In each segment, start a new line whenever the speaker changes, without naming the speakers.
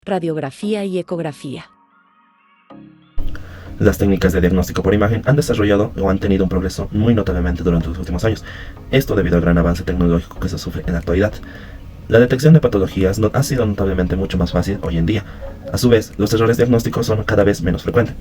radiografía y ecografía.
Las técnicas de diagnóstico por imagen han desarrollado o han tenido un progreso muy notablemente durante los últimos años. Esto debido al gran avance tecnológico que se sufre en la actualidad. La detección de patologías ha sido notablemente mucho más fácil hoy en día. A su vez, los errores diagnósticos son cada vez menos frecuentes.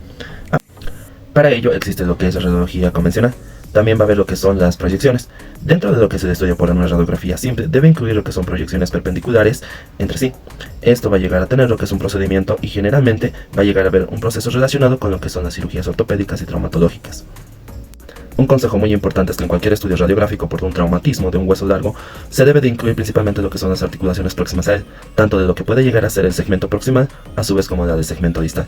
Para ello existe lo que es la radiología convencional. También va a haber lo que son las proyecciones. Dentro de lo que se estudia por una radiografía simple, debe incluir lo que son proyecciones perpendiculares entre sí. Esto va a llegar a tener lo que es un procedimiento y generalmente va a llegar a haber un proceso relacionado con lo que son las cirugías ortopédicas y traumatológicas. Un consejo muy importante es que en cualquier estudio radiográfico por un traumatismo de un hueso largo, se debe de incluir principalmente lo que son las articulaciones próximas a él, tanto de lo que puede llegar a ser el segmento proximal, a su vez como la del segmento distal.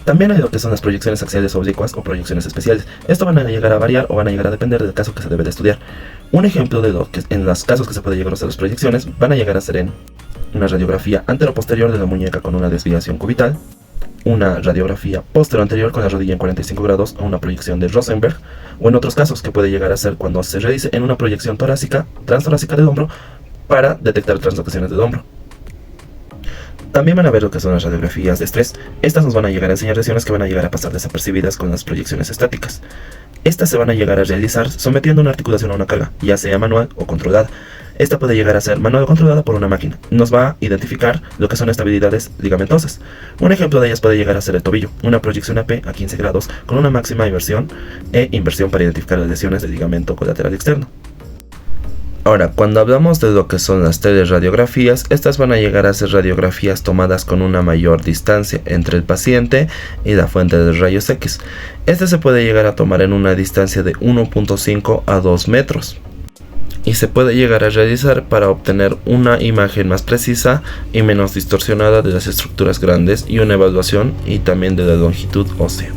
También hay lo que son las proyecciones axiales oblicuas o proyecciones especiales. Esto van a llegar a variar o van a llegar a depender del caso que se debe de estudiar. Un ejemplo de lo que en los casos que se puede llegar a hacer las proyecciones van a llegar a ser en una radiografía antero-posterior de la muñeca con una desviación cubital, una radiografía postero-anterior con la rodilla en 45 grados o una proyección de Rosenberg, o en otros casos que puede llegar a ser cuando se realice en una proyección torácica, transtorácica del hombro para detectar translocaciones del hombro. También van a ver lo que son las radiografías de estrés. Estas nos van a llegar a enseñar lesiones que van a llegar a pasar desapercibidas con las proyecciones estáticas. Estas se van a llegar a realizar sometiendo una articulación a una carga, ya sea manual o controlada. Esta puede llegar a ser manual o controlada por una máquina. Nos va a identificar lo que son estabilidades ligamentosas. Un ejemplo de ellas puede llegar a ser el tobillo, una proyección AP a 15 grados con una máxima inversión e inversión para identificar las lesiones del ligamento colateral externo. Ahora, cuando hablamos de lo que son las teleradiografías, estas van a llegar a ser radiografías tomadas con una mayor distancia entre el paciente y la fuente de rayos X. Este se puede llegar a tomar en una distancia de 1.5 a 2 metros. Y se puede llegar a realizar para obtener una imagen más precisa y menos distorsionada de las estructuras grandes y una evaluación y también de la longitud ósea.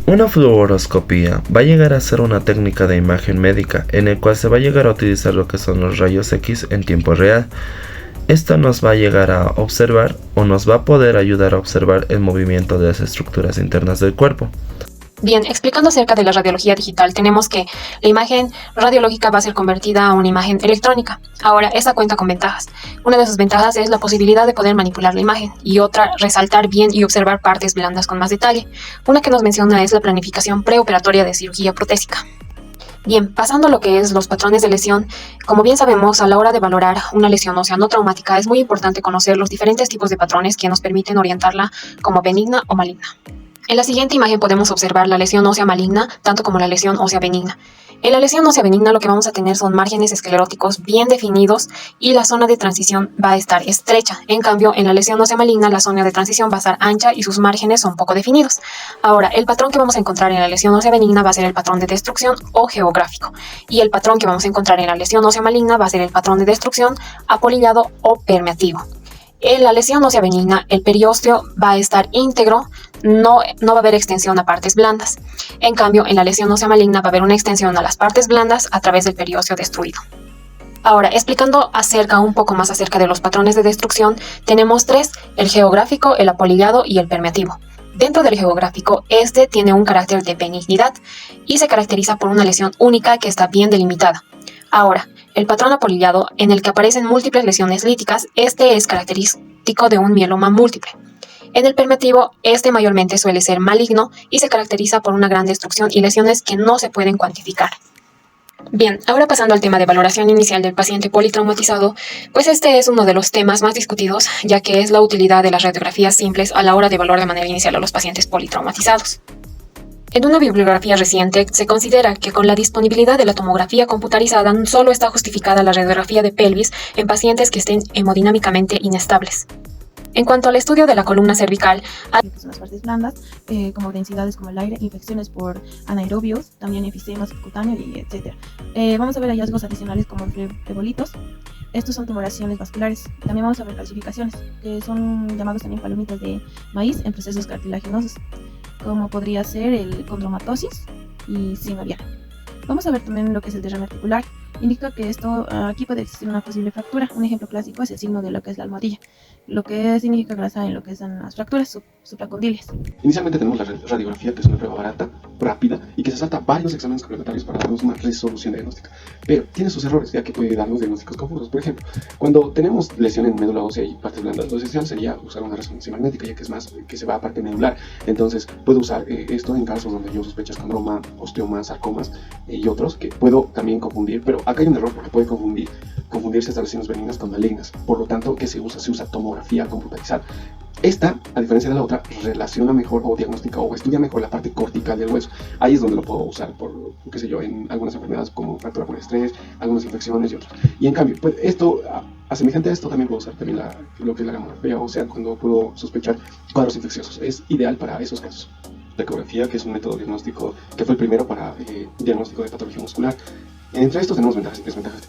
Una fluoroscopía va a llegar a ser una técnica de imagen médica en el cual se va a llegar a utilizar lo que son los rayos X en tiempo real. Esto nos va a llegar a observar o nos va a poder ayudar a observar el movimiento de las estructuras internas del cuerpo.
Bien, explicando acerca de la radiología digital, tenemos que la imagen radiológica va a ser convertida a una imagen electrónica. Ahora, esta cuenta con ventajas. Una de sus ventajas es la posibilidad de poder manipular la imagen y otra, resaltar bien y observar partes blandas con más detalle. Una que nos menciona es la planificación preoperatoria de cirugía protésica. Bien, pasando a lo que es los patrones de lesión, como bien sabemos, a la hora de valorar una lesión ósea no traumática es muy importante conocer los diferentes tipos de patrones que nos permiten orientarla como benigna o maligna. En la siguiente imagen podemos observar la lesión ósea maligna, tanto como la lesión ósea benigna. En la lesión ósea benigna lo que vamos a tener son márgenes escleróticos bien definidos y la zona de transición va a estar estrecha. En cambio, en la lesión ósea maligna la zona de transición va a estar ancha y sus márgenes son poco definidos. Ahora, el patrón que vamos a encontrar en la lesión ósea benigna va a ser el patrón de destrucción o geográfico. Y el patrón que vamos a encontrar en la lesión ósea maligna va a ser el patrón de destrucción apolillado o permeativo. En la lesión ósea benigna, el periósteo va a estar íntegro, no va a haber extensión a partes blandas. En cambio, en la lesión ósea maligna va a haber una extensión a las partes blandas a través del periósteo destruido. Ahora, explicando un poco más acerca de los patrones de destrucción, tenemos tres: el geográfico, el apolillado y el permeativo. Dentro del geográfico, este tiene un carácter de benignidad y se caracteriza por una lesión única que está bien delimitada. Ahora, el patrón apolillado, en el que aparecen múltiples lesiones líticas, este es característico de un mieloma múltiple. En el permeativo, este mayormente suele ser maligno y se caracteriza por una gran destrucción y lesiones que no se pueden cuantificar. Bien, ahora pasando al tema de valoración inicial del paciente politraumatizado, pues este es uno de los temas más discutidos, ya que es la utilidad de las radiografías simples a la hora de evaluar de manera inicial a los pacientes politraumatizados. En una bibliografía reciente, se considera que con la disponibilidad de la tomografía computarizada solo está justificada la radiografía de pelvis en pacientes que estén hemodinámicamente inestables. En cuanto al estudio de la columna cervical,
hay que son las partes blandas, como densidades como el aire, infecciones por anaerobios, también enfisema subcutáneo y etc. Vamos a ver hallazgos adicionales como flebolitos. Estos son tumoraciones vasculares. También vamos a ver calcificaciones, que son llamados también palomitas de maíz en procesos cartilaginosos, como podría ser el condromatosis y sinovial. Vamos a ver también lo que es el derrame articular. Indica que aquí puede existir una posible fractura. Un ejemplo clásico es el signo de lo que es la almohadilla, lo que significa grasa en lo que son las fracturas supracondilias.
Inicialmente tenemos la radiografía, que es una prueba barata, rápida y que se salta varios exámenes complementarios para darnos una resolución diagnóstica. Pero tiene sus errores, ya que puede darnos diagnósticos confusos. Por ejemplo, cuando tenemos lesión en médula ósea y partes blandas, lo esencial sería usar una resonancia magnética, ya que es más que se va a parte medular. Entonces, puedo usar esto en casos donde yo sospecho escandroma, osteomas, sarcomas y otros que puedo también confundir, pero acá hay un error porque puede confundirse estas lesiones benignas con malignas. Por lo tanto, ¿qué se usa? Se usa tomografía computarizada. Esta, a diferencia de la otra, relaciona mejor o diagnostica o estudia mejor la parte cortical del hueso. Ahí es donde lo puedo usar por, qué sé yo, en algunas enfermedades como fractura por estrés, algunas infecciones y otras. Y en cambio, pues esto, a semejante a esto, también puedo usar también lo que es la gamografía, o sea, cuando puedo sospechar cuadros infecciosos. Es ideal para esos casos. La ecografía, que es un método diagnóstico que fue el primero para diagnóstico de patología muscular. Entre estos tenemos ventajas y desventajas que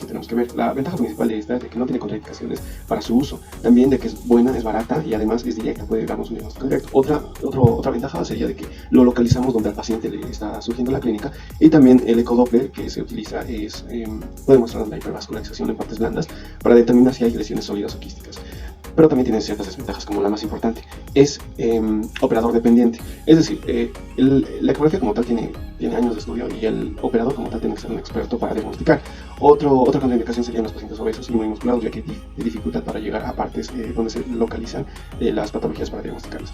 tenemos que ver. La ventaja principal de esta es de que no tiene contraindicaciones para su uso. También de que es buena, es barata y además es directa, puede darnos un diagnóstico directo. Otra ventaja sería de que lo localizamos donde al paciente le está surgiendo la clínica. Y también el ecodoppler que se utiliza puede mostrar la hipervascularización en partes blandas para determinar si hay lesiones sólidas o quísticas. Pero también tiene ciertas desventajas, como la más importante, es operador dependiente. Es decir, la ecografía como tal tiene años de estudio y el operador como tal tiene que ser un experto para diagnosticar. Otra contraindicación serían los pacientes obesos y muy musculados, ya que hay dificultad para llegar a partes donde se localizan las patologías para diagnosticarlas.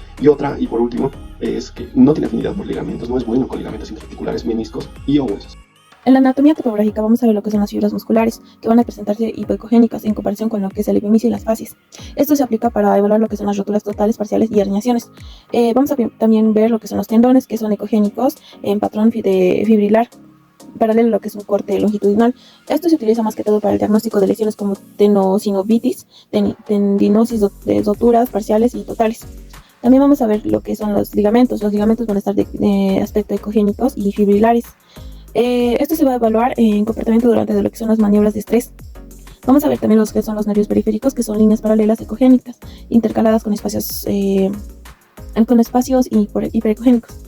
Y por último, es que no tiene afinidad por ligamentos, no es bueno con ligamentos interarticulares, meniscos y huesos.
En la anatomía topográfica vamos a ver lo que son las fibras musculares, que van a presentarse hipoecogénicas en comparación con lo que es el epimicio y las fascias. Esto se aplica para evaluar lo que son las roturas totales, parciales y herniaciones. Vamos a también ver lo que son los tendones, que son ecogénicos en patrón fibrilar, paralelo a lo que es un corte longitudinal. Esto se utiliza más que todo para el diagnóstico de lesiones como tenosinovitis, tendinosis de roturas parciales y totales. También vamos a ver lo que son los ligamentos. Los ligamentos van a estar de aspecto ecogénicos y fibrilares. Esto se va a evaluar en comportamiento durante lo que son las maniobras de estrés. Vamos a ver también los que son los nervios periféricos, que son líneas paralelas ecogénicas, intercaladas con espacios hiperecogénicos.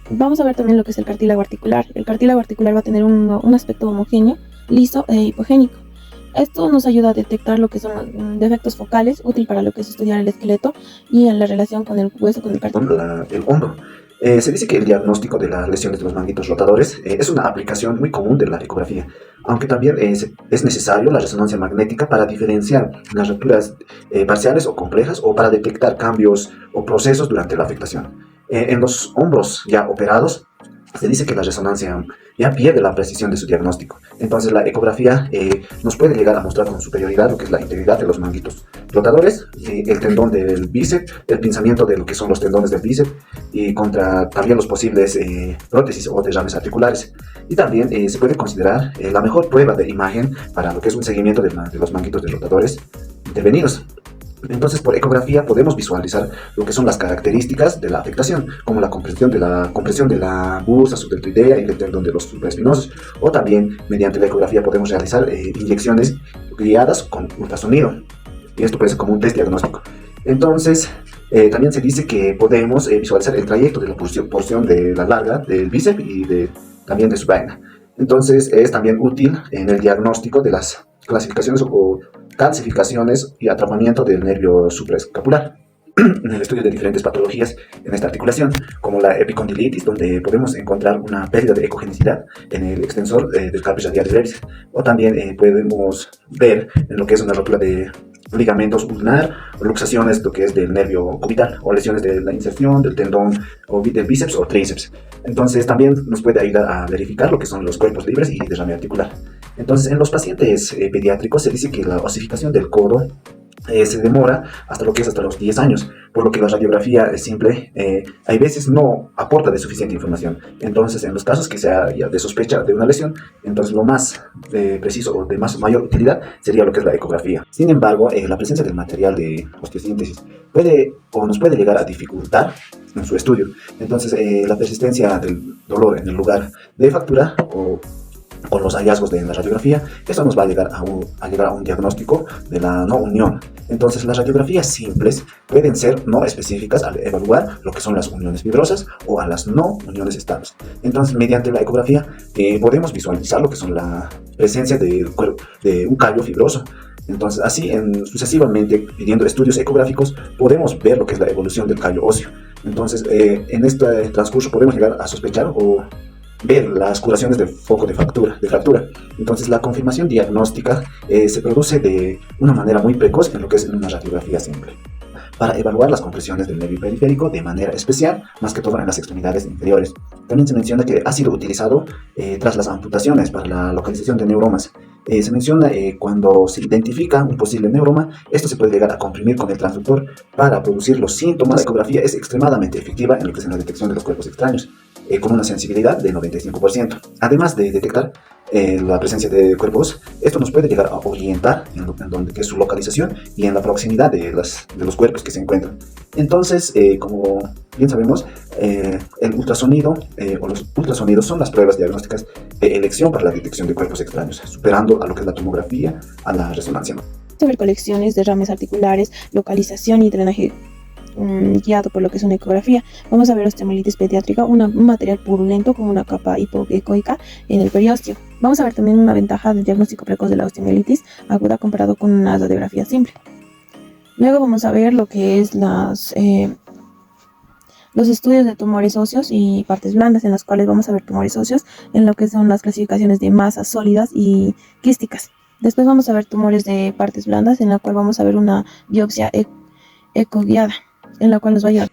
Vamos a ver también lo que es el cartílago articular. El cartílago articular va a tener un aspecto homogéneo, liso e hipogénico. Esto nos ayuda a detectar lo que son los defectos focales, útil para lo que es estudiar el esqueleto y en la relación con el hueso, con el cartílago.
El hombro. Se dice que el diagnóstico de las lesiones de los manguitos rotadores es una aplicación muy común de la ecografía, aunque también es necesario la resonancia magnética para diferenciar las rupturas parciales o complejas o para detectar cambios o procesos durante la afectación. En los hombros ya operados, se dice que la resonancia ya pierde la precisión de su diagnóstico. Entonces la ecografía nos puede llegar a mostrar con superioridad lo que es la integridad de los manguitos rotadores, el tendón del bíceps, el pinzamiento de lo que son los tendones del bíceps y contra también los posibles prótesis o derrames articulares. Y también se puede considerar la mejor prueba de imagen para lo que es un seguimiento de los manguitos de rotadores intervenidos. Entonces, por ecografía podemos visualizar lo que son las características de la afectación, como la compresión de la bursa subdeltoidea y del tendón de los supraespinosos, o también mediante la ecografía podemos realizar inyecciones guiadas con ultrasonido, y esto puede ser como un test diagnóstico. Entonces, también se dice que podemos visualizar el trayecto de la porción de la larga del bíceps y también de su vaina. Entonces, es también útil en el diagnóstico de las clasificaciones o calcificaciones y atrapamiento del nervio supraescapular en el estudio de diferentes patologías en esta articulación, como la epicondilitis, donde podemos encontrar una pérdida de ecogenicidad en el extensor del carpio radial brevis, o también podemos ver en lo que es una rotura de ligamentos ulnar, o luxaciones, lo que es del nervio cubital, o lesiones de la inserción del tendón o del bíceps o tríceps. Entonces también nos puede ayudar a verificar lo que son los cuerpos libres y derrame articular. Entonces en los pacientes pediátricos se dice que la osificación del codo se demora hasta los 10 años, por lo que la radiografía simple hay veces no aporta de suficiente información. Entonces, en los casos que sea ya de sospecha de una lesión, entonces lo más preciso o de mayor utilidad sería lo que es la ecografía. Sin embargo, la presencia del material de osteosíntesis nos puede llegar a dificultar en su estudio. Entonces, la persistencia del dolor en el lugar de fractura o con los hallazgos de la radiografía, eso nos va a llegar a un diagnóstico de la no unión. Entonces, las radiografías simples pueden ser no específicas al evaluar lo que son las uniones fibrosas o a las no uniones estables. Entonces, mediante la ecografía podemos visualizar lo que son la presencia de un callo fibroso. Entonces, así sucesivamente, pidiendo estudios ecográficos, podemos ver lo que es la evolución del callo óseo. Entonces, en este transcurso podemos llegar a sospechar o ver las curaciones de foco de fractura. Entonces, la confirmación diagnóstica se produce de una manera muy precoz en lo que es una radiografía simple, para evaluar las compresiones del nervio periférico de manera especial, más que todo en las extremidades inferiores. También se menciona que ha sido utilizado tras las amputaciones para la localización de neuromas. Se menciona cuando se identifica un posible neuroma, esto se puede llegar a comprimir con el transductor para producir los síntomas. La ecografía es extremadamente efectiva en lo que es en la detección de los cuerpos extraños, con una sensibilidad de 95%. Además de detectar la presencia de cuerpos, esto nos puede llegar a orientar en donde que es su localización y en la proximidad de los cuerpos que se encuentran. Entonces, como bien sabemos, el ultrasonido o los ultrasonidos son las pruebas diagnósticas de elección para la detección de cuerpos extraños, superando a lo que es la tomografía, a la resonancia.
Sobre colecciones, derrames articulares, localización y drenaje guiado por lo que es una ecografía. Vamos a ver osteomelitis pediátrica, un material purulento con una capa hipoecoica en el periósteo. Vamos a ver también una ventaja del diagnóstico precoz de la osteomelitis aguda comparado con una radiografía simple. Luego vamos a ver lo que es los estudios de tumores óseos y partes blandas, en las cuales vamos a ver tumores óseos en lo que son las clasificaciones de masas sólidas y quísticas. Después vamos a ver tumores de partes blandas, en la cual vamos a ver una biopsia ecoguiada, en la cual nos va a ayudar.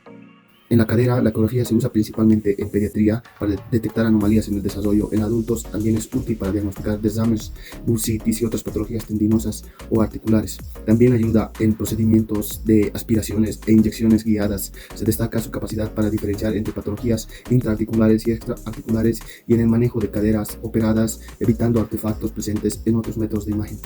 En la cadera, la ecografía se usa principalmente en pediatría para detectar anomalías en el desarrollo. En adultos también es útil para diagnosticar desmanes, bursitis y otras patologías tendinosas o articulares. También ayuda en procedimientos de aspiraciones e inyecciones guiadas. Se destaca su capacidad para diferenciar entre patologías intraarticulares y extraarticulares y en el manejo de caderas operadas, evitando artefactos presentes en otros métodos de imagen.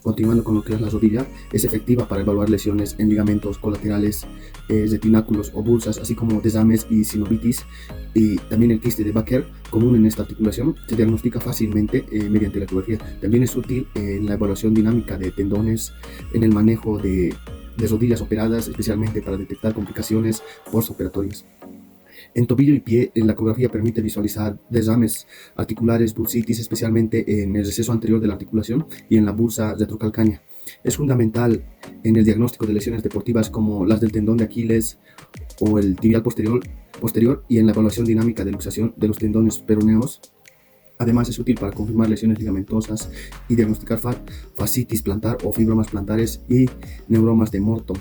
Continuando con lo que es la rodilla, es efectiva para evaluar lesiones en ligamentos colaterales, retináculos o bursas, así como desmanes y sinovitis. Y también el quiste de Baker, común en esta articulación, se diagnostica fácilmente mediante la ecografía. También es útil en la evaluación dinámica de tendones, en el manejo de rodillas operadas, especialmente para detectar complicaciones postoperatorias. En tobillo y pie, la ecografía permite visualizar desmanes articulares, bursitis, especialmente en el receso anterior de la articulación y en la bursa retrocalcánea. Es fundamental en el diagnóstico de lesiones deportivas como las del tendón de Aquiles o el tibial posterior y en la evaluación dinámica de luxación de los tendones peroneos. Además, es útil para confirmar lesiones ligamentosas y diagnosticar fascitis plantar o fibromas plantares y neuromas de Morton.